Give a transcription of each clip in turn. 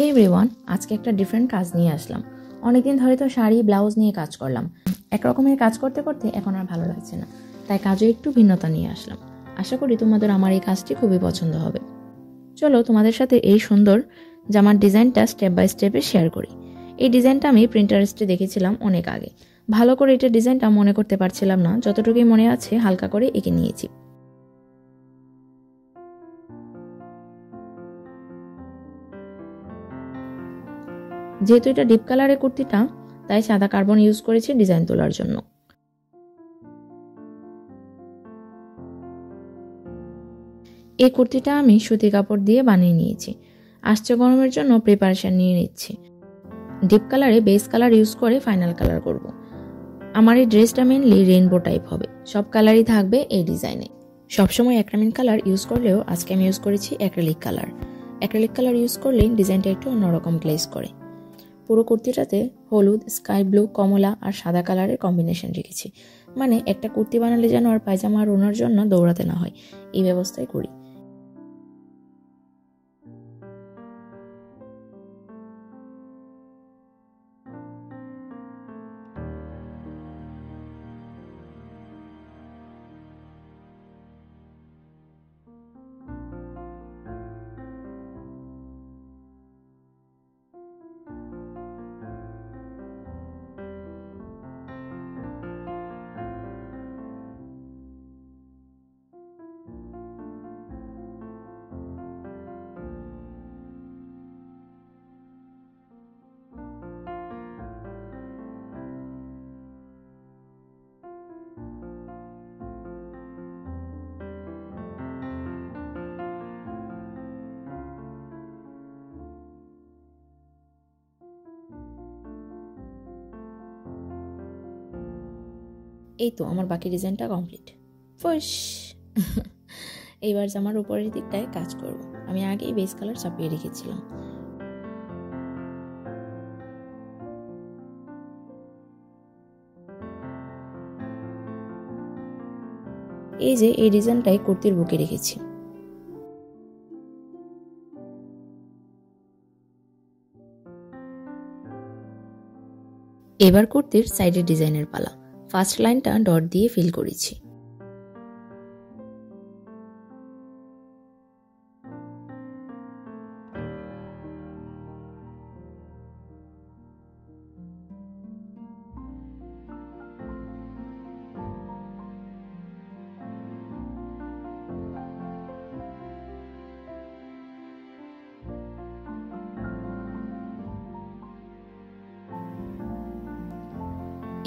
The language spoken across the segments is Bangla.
হে এভরিওয়ান, আজকে একটা ডিফারেন্ট কাজ নিয়ে আসলাম। অনেকদিন ধরে তো শাড়ি ব্লাউজ নিয়ে কাজ করলাম, একরকমের কাজ করতে করতে এখন আর ভালো লাগছে না, তাই কাজে একটু ভিন্নতা নিয়ে আসলাম। আশা করি তোমাদের আমার এই কাজটি খুবই পছন্দ হবে। চলো তোমাদের সাথে এই সুন্দর জামার ডিজাইনটা স্টেপ বাই স্টেপে শেয়ার করি। এই ডিজাইনটা আমি প্রিন্টারেস্টে দেখেছিলাম অনেক আগে। ভালো করে এটা ডিজাইনটা মনে করতে পারছিলাম না, যতটুকুই মনে আছে হালকা করে এঁকে নিয়েছি। যেহেতু এটা ডিপ কালারের কুর্তিটা, তাই সাদা কার্বন ইউজ করেছি ডিজাইন তোলার জন্য। এই কুর্তিটা আমি সুতি কাপড় দিয়ে বানিয়ে নিয়েছি। আসছে গরমের জন্য প্রিপারেশন নিয়ে নিচ্ছি। ডিপ কালারে বেস কালার ইউজ করে ফাইনাল কালার করব। আমার এই ড্রেসটা মেনলি রেইনবো টাইপ হবে, সব কালারই থাকবে এই ডিজাইনে। সবসময় অ্যাক্রামিন কালার ইউজ করলেও আজকে আমি ইউজ করেছি acrylic colour. Acrylic colour use করলে ডিজাইনটা একটু অন্যরকম গ্লেজ করে। পুরো কুর্তিটাতে হলুদ, স্কাই ব্লু, কমলা আর সাদা কালারের কম্বিনেশন রেখেছি। মানে একটা কুর্তি বানালে যেন আর পায়জামা আর ওনার জন্য দৌড়াতে না হয়, এই ব্যবস্থাই করি। এই তো আমার বাকি ডিজাইনটা কমপ্লিট। ফুস এইবার জামার উপরের দিকটায় কাজ করব। আমি আগেই বেস কালার চাপিয়ে রেখেছিলাম। এই যে এই ডিজাইনটাই কুর্তির বুকে রেখেছি। এবার কুর্তির সাইডের ডিজাইনের পালা। ফার্স্ট লাইনটা ডট দিয়ে ফিল করেছি।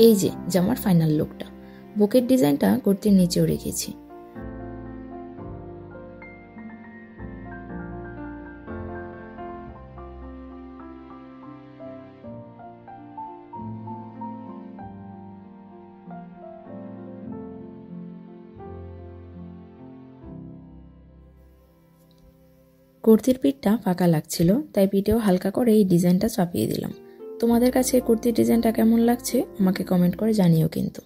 এই যে জামার ফাইনাল লুকটা। বুকের ডিজাইনটা কুর্তির নিচেও রেখেছি। কুর্তির পিঠটা ফাঁকা লাগছিল, তাই পিঠেও হালকা করে এই ডিজাইনটা চাপিয়ে দিলাম। তোমাদের কাছে কুর্তির ডিজাইনটা কেমন লাগছে আমাকে কমেন্ট করে জানিও কিন্তু।